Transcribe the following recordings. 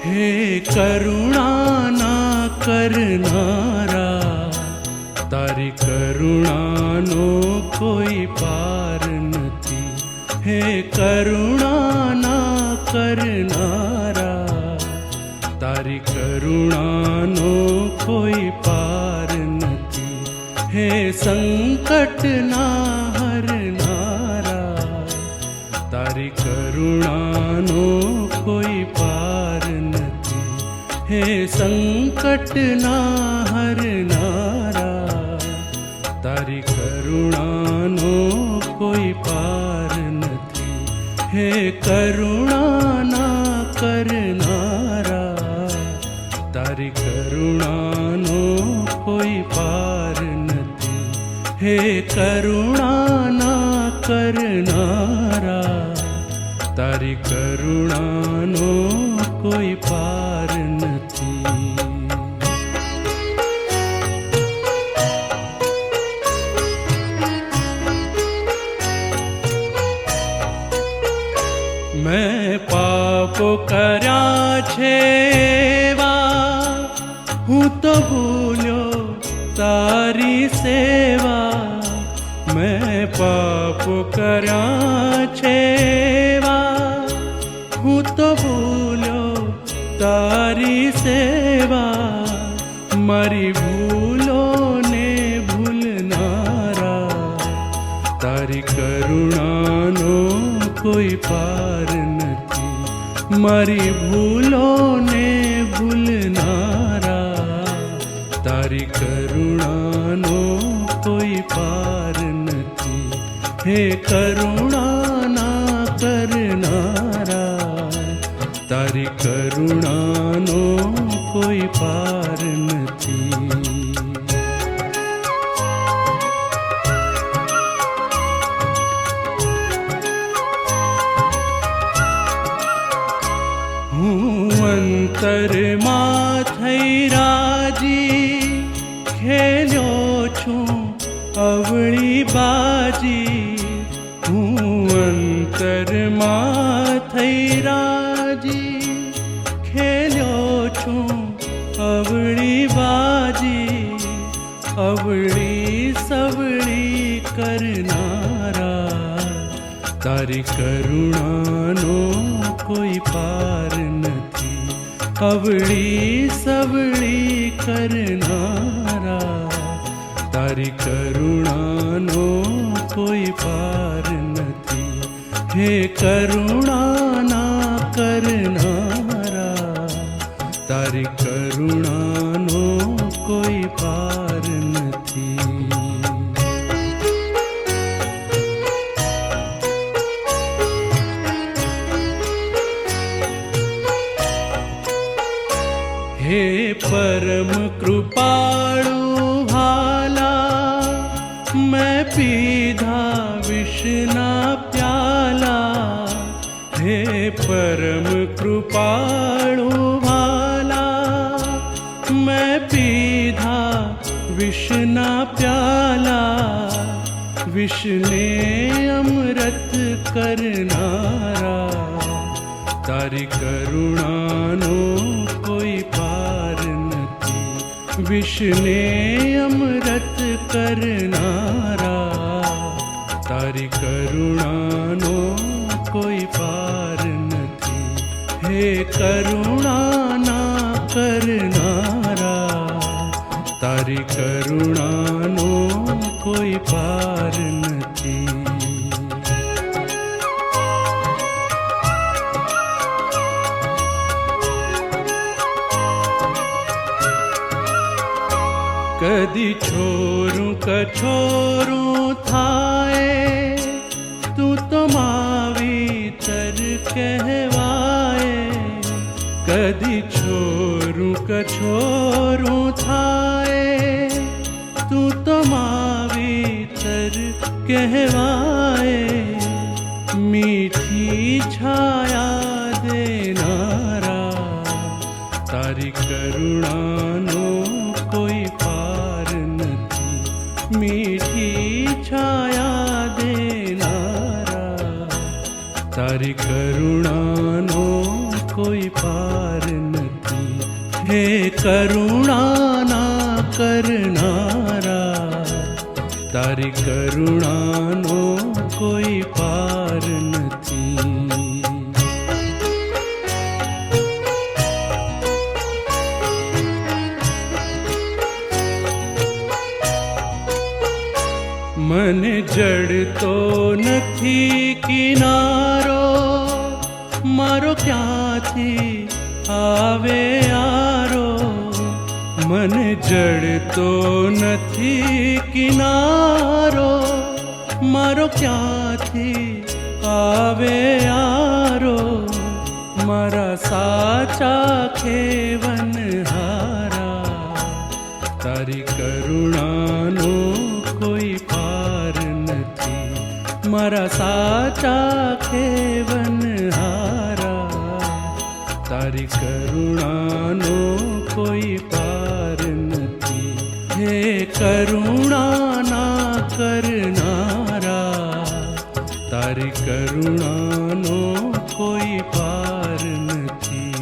હે કરુણા ના કરનારા, તારી કરુણાનો કોઈ પાર નથી. હે કરુણા ના કરનારા, તારી કરુણાનો કોઈ પાર નથી. હે સંકટ ના હરનારા, તારી કરુણાનો કોઈ પાર નથી. હે સંકટ ના હરનારા, તારી કરુણાનો કોઈ પાર નથી. હે કરુણા ના કરનારા, તારી કરુણાનો કોઈ પાર નથી. હે કરુણા ના કરનારા, તારી કરુણાનો કોઈ પાર નથી. મેં પાપો કર્યા છે એવા, હું તો ભૂલ્યો તારી સેવા. મેં પાપો કર્યા છે એવા, હું તો ભૂલ્યો તારી સેવા. મારી ભૂલોને ભૂલનારા, તારી કરુણાનો કોઈ પાર નથી. મારી ભૂલોને ભૂલનારા, તારી કરુણાનો કોઈ પાર નથી. હે કરુણા ના કરનારા, તારી કરુણાનો કોઈ પાર નથી. હું અંતરમાં થઈ રાજી, ખેલ્યો છું અવળી બાજી. હું અંતરમાં થઈ રાજી, ખેલ્યો છું અવળી બાજી. અવળી સવળી કરનારા, તારી કરુણાનો કોઈ પાર નથી. અવળી સવળી કરનારા, તારી કરુણાનો કોઈ પાર નથી. હે કરુણા ના કરનારા, તારી કરુણાનો કોઈ પાર નથી. હે પરમ કૃપાળુ ભાલા, મેં પીધા વિષના પ્યાલા. હે પરમ કૃપાળુ ભાલા, મેં પીધા વિષના પ્યાલા. વિષને અમૃત કરનારા, તારી કરુણાનો કોઈ પાર નથી. વિષને અમૃત કરનારા, તારી કરુણાનો કોઈ પાર નથી. હે કરુણા ના કરનારા, તારી કરુણાનો કોઈ પાર નથી. કદી છોરું કછોરું થાય, તું તો માવીતર કહેવાય. કદી છોરું કછોરું થાય, તું તો માવીતર કહેવાય. મીઠી છાયા દેનારા, તારી કરુણાનો કોઈ પાર નથી. મીઠી છાયા દેનારા, તારી કરુણાનો કોઈ પાર નથી. હે કરુણા ના કરનારા, તારી કરુણાનો કોઈ પાર નથી. મને જડતો નથી કિનારો, મારો ક્યાંથી આવે આરો. મને જડતો નથી કિનારો, મારો ક્યાંથી આવે આરો. મારા સાચા ખેવનહારા, તારી કરુણાનો કોઈ પાર નથી. મારા સાચા ખેવનહારા, તારી કરુણાનો કોઈ પાર નથી. હે કરુણા ના કરનારા, તારી કરુણાનો કોઈ પાર નથી.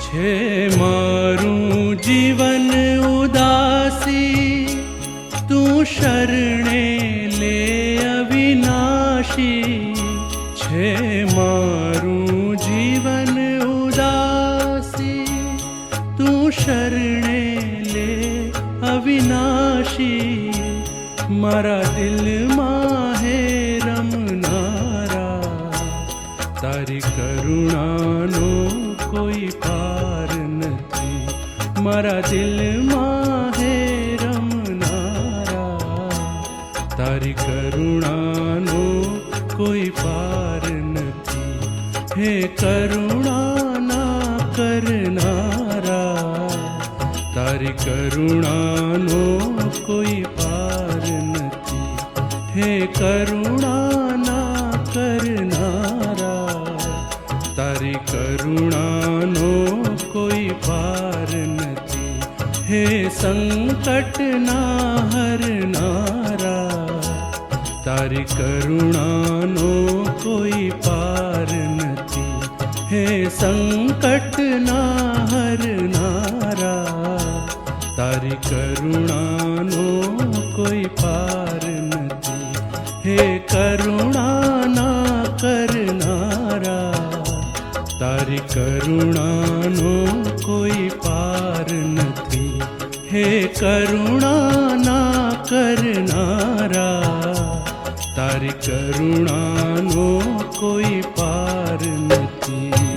છે મારું જીવન ઉદાસી, તું શરણે લે અવિનાશી. છે મારું જીવન ઉદાસી, તું શરણે લે અવિનાશી. મારા દિલમાં હે રમનારા, તારી કરુણાનો કોઈ પાર નથી. મારા દિલમાં હે રમનારા, તારી કરુણાનો કોઈ પાર નથી. હે કરુણા ના કરનારા, તારી કરુણાનો કોઈ પાર નથી. હે કરુણા ના કરનારા, તારી કરુણાનો કોઈ પાર નથી. હે સંકટ ના હરનારા, તારી કરુણાનો કોઈ પાર નથી. હે સંકટ ના હરનારા, તારી કરુણાનો કોઈ પાર નથી. હે કરુણા ના કરનારા, તારી કરુણાનો કોઈ પાર નથી. હે કરુણા ના કરનારા, તારી કરુણાનો કોઈ પાર નથી.